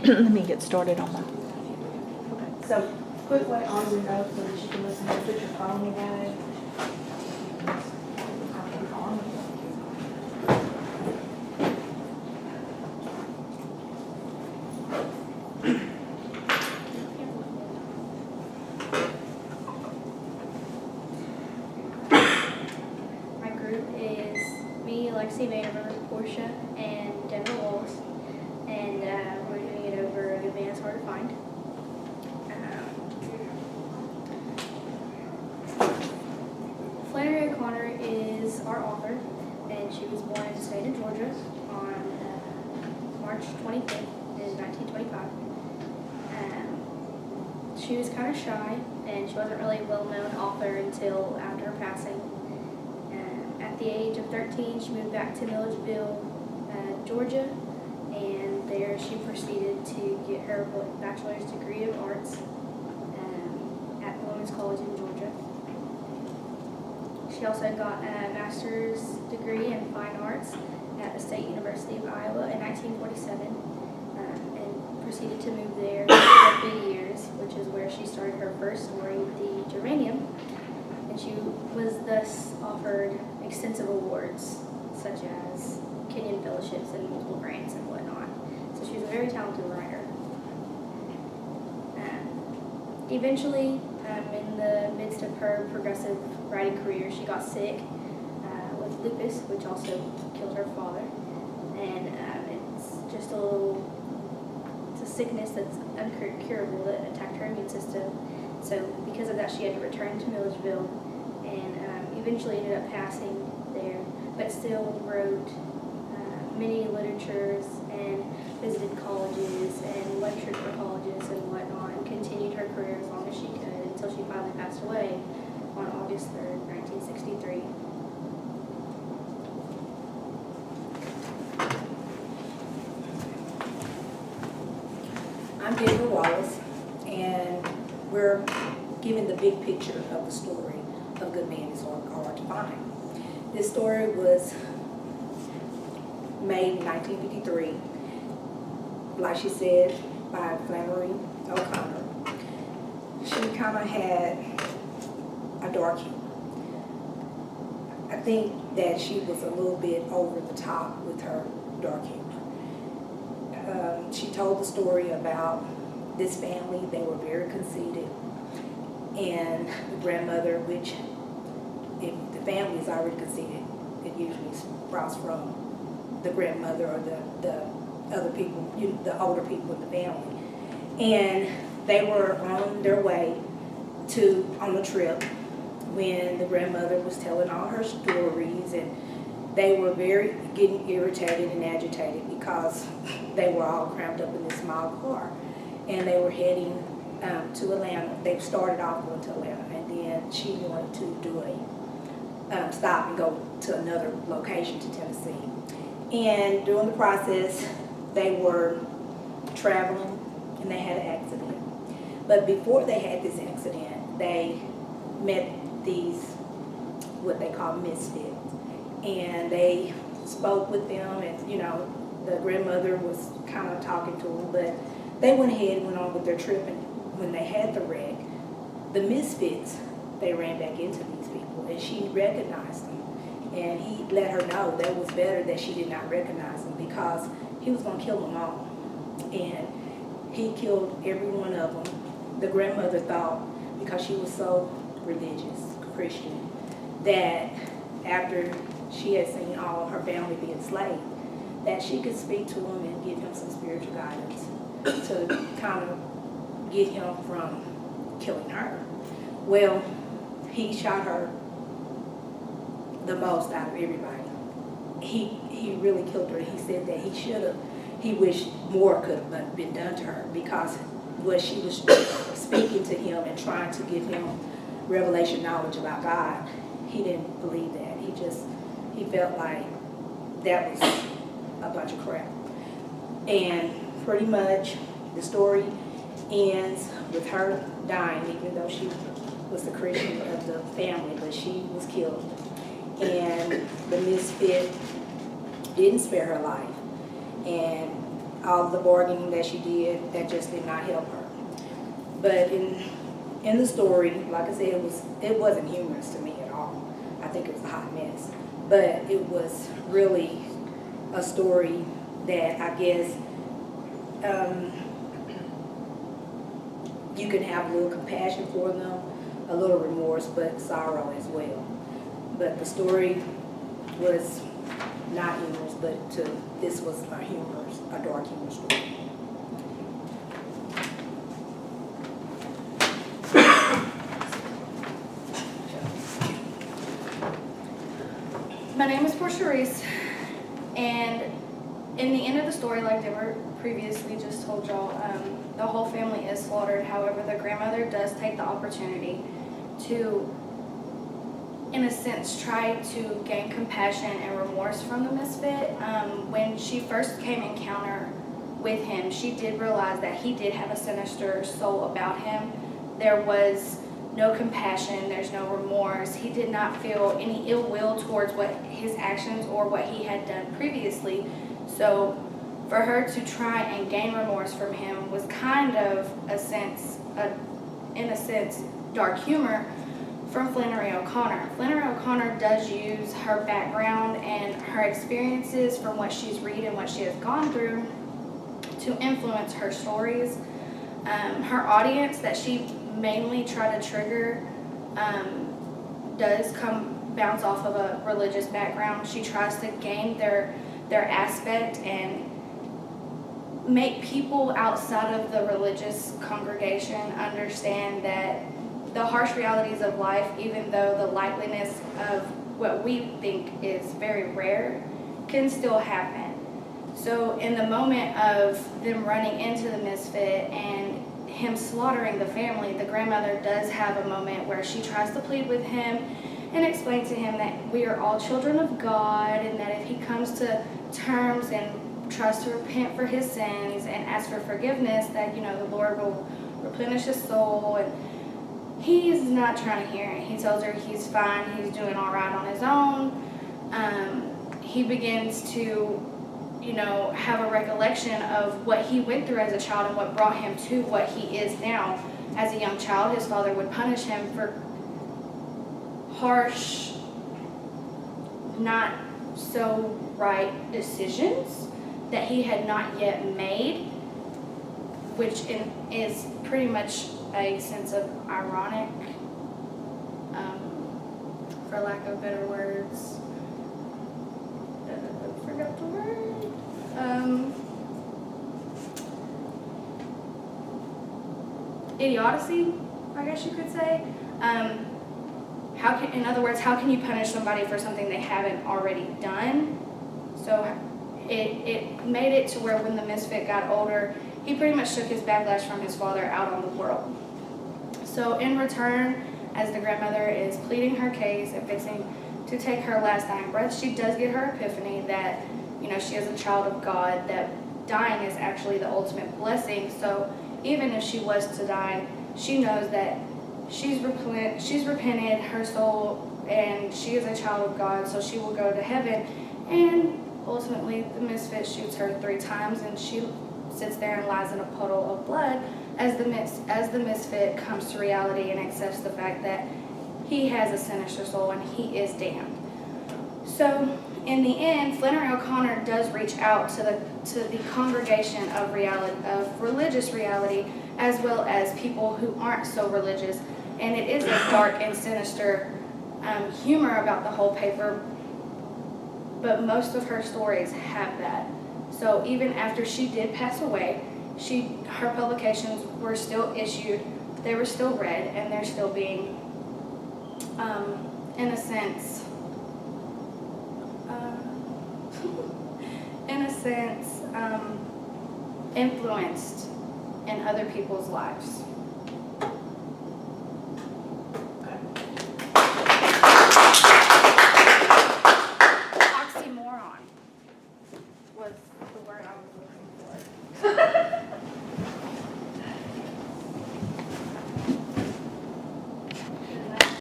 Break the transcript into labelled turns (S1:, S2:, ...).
S1: Let me get started on my.
S2: So, quick way on your notes so that you can listen to put your phone away.
S3: My group is me, Lexi Vanderbilt, Portia, and Denver Wallace, and we're doing it over A Good Man Is Hard to Find. Flannery O'Connor is our author, and she was born in Savannah, Georgia on March 25th in 1925. She was kind of shy, and she wasn't really a well-known author until after her passing. At the age of 13, she moved back to Milledgeville, Georgia, and there she proceeded to get her bachelor's degree of arts at Women's College in Georgia. She also got a master's degree in fine arts at the State University of Iowa in 1947, and proceeded to move there for 3 years, which is where she started her first story, The Geranium, and she was thus offered extensive awards, such as Kenyon Fellowships and multiple grants and whatnot. So she was a very talented writer. Eventually, in the midst of her progressive writing career, she got sick with lupus, which also killed her father. And it's just it's a sickness that's uncurable that attacked her immune system. So because of that, she had to return to Milledgeville, and eventually ended up passing there, but still wrote many literatures and visited colleges and lectured for colleges and whatnot, and continued her career as long as she could until she finally passed away on August 3rd, 1963.
S4: I'm Denver Wallace, and we're giving the big picture of the story of A Good Man Is Hard to Find. This story was made in 1953, like she said, by Flannery O'Connor. She kind of had a dark humor. I think that she was a little bit over the top with her dark humor. She told the story about this family. They were very conceited, and the grandmother, which if the family is already conceited, it usually sprouts from the grandmother or the other people, the older people in the family. And they were on their way on a trip when the grandmother was telling all her stories, and they were getting irritated and agitated because they were all crammed up in this small car, and they were heading to Atlanta. They started off going to Atlanta, and then she wanted to do a stop and go to another location to Tennessee. And during the process, they were traveling, and they had an accident. But before they had this accident, they met these, what they call misfits. And they spoke with them, and the grandmother was kind of talking to them, but they went ahead and went on with their trip. And when they had the wreck, the misfits, they ran back into these people, and she recognized them. And he let her know that it was better that she did not recognize them, because he was going to kill them all. And he killed every one of them. The grandmother thought, because she was so religious, Christian, that after she had seen all her family be enslaved, that she could speak to him and give him some spiritual guidance to kind of get him from killing her. Well, he shot her the most out of everybody. He really killed her. He said that he wished more could have been done to her, because what she was speaking to him and trying to give him revelation knowledge about God, he didn't believe that. He felt like that was a bunch of crap. And pretty much the story ends with her dying, even though she was the Christian of the family, but she was killed. And the misfit didn't spare her life. And all the bargaining that she did, that just did not help her. But in the story, like I said, it wasn't humorous to me at all. I think it was a hot mess. But it was really a story that I guess you can have a little compassion for them, a little remorse, but sorrow as well. But the story was not humorous, but this was a dark humor story.
S3: My name is Portia Reese, and in the end of the story, like Deborah previously just told y'all, the whole family is slaughtered. However, the grandmother does take the opportunity to, in a sense, try to gain compassion and remorse from the misfit. When she first came in encounter with him, she did realize that he did have a sinister soul about him. There was no compassion, there's no remorse. He did not feel any ill will towards what his actions or what he had done previously. So for her to try and gain remorse from him was kind of in a sense, dark humor from Flannery O'Connor. Flannery O'Connor does use her background and her experiences from what she's read and what she has gone through to influence her stories. Her audience that she mainly try to trigger does bounce off of a religious background. She tries to gain their aspect and make people outside of the religious congregation understand that the harsh realities of life, even though the likeliness of what we think is very rare, can still happen. So in the moment of them running into the misfit and him slaughtering the family, the grandmother does have a moment where she tries to plead with him and explain to him that we are all children of God, and that if he comes to terms and tries to repent for his sins and ask for forgiveness, that the Lord will replenish his soul. And he is not trying to hear it. He tells her he's fine, he's doing all right on his own. He begins to have a recollection of what he went through as a child and what brought him to what he is now. As a young child, his father would punish him for harsh, not so right decisions that he had not yet made, which is pretty much a sense of ironic, for lack of better words. I forgot the word. Idiocy, I guess you could say. In other words, how can you punish somebody for something they haven't already done? So it made it to where when the misfit got older, he pretty much took his backlash from his father out on the world. So in return, as the grandmother is pleading her case and fixing to take her last dying breath, she does get her epiphany that she is a child of God, that dying is actually the ultimate blessing. So even if she was to die, she knows that she's repented her soul, and she is a child of God, so she will go to heaven. And ultimately, the misfit shoots her 3 times, and she sits there and lies in a puddle of blood as the misfit comes to reality and accepts the fact that he has a sinister soul and he is damned. So in the end, Flannery O'Connor does reach out to the congregation of religious reality, as well as people who aren't so religious. And it is a dark and sinister humor about the whole paper, but most of her stories have that. So even after she did pass away, her publications were still issued, they were still read, and they're still being, in a sense, influenced in other people's lives.